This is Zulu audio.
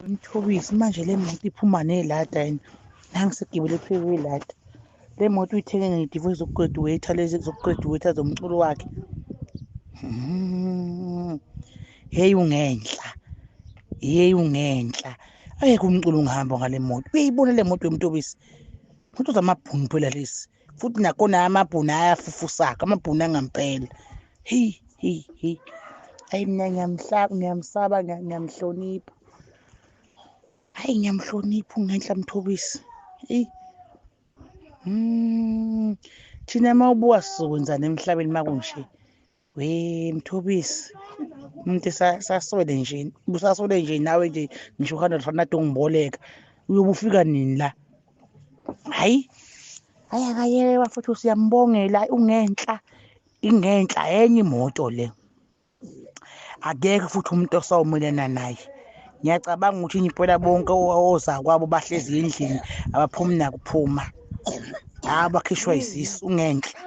Mthobisi manje le moto iphuma nelada yini nangisigibele phezu kwelada le moto uyithenge ngedivoice zokugraduate lezi zokugraduate zomculo wakhe hey ungenhla ayeke umculo ungihamba ngale moto uyayibona le moto yomtobisi moto zamabhunu phela lesi futhi nakhona amabhunu ayafufusaka amabhunu angempela hey hayi mina ngiyamsaba ngiyamhlonipha hayi ngiyamhlonipha ungenhla Mthobisi hey thina mawubuka sizokwenzana emhlabeni makunje we Mthobisi umuntu sasole nje busasole nje nawe nje ngisho 100 rand ongiboleka uyobufika nini la hayi akayeke futhi usiyambongela ungenhla ingenhla enye imoto le akekho futhi umuntu osawumelana naye ngiyacabanga ukuthi impela bonke oza kwabo bahlezi endlini abaphumi nakuphuma abakhishwa isisu ungenhla.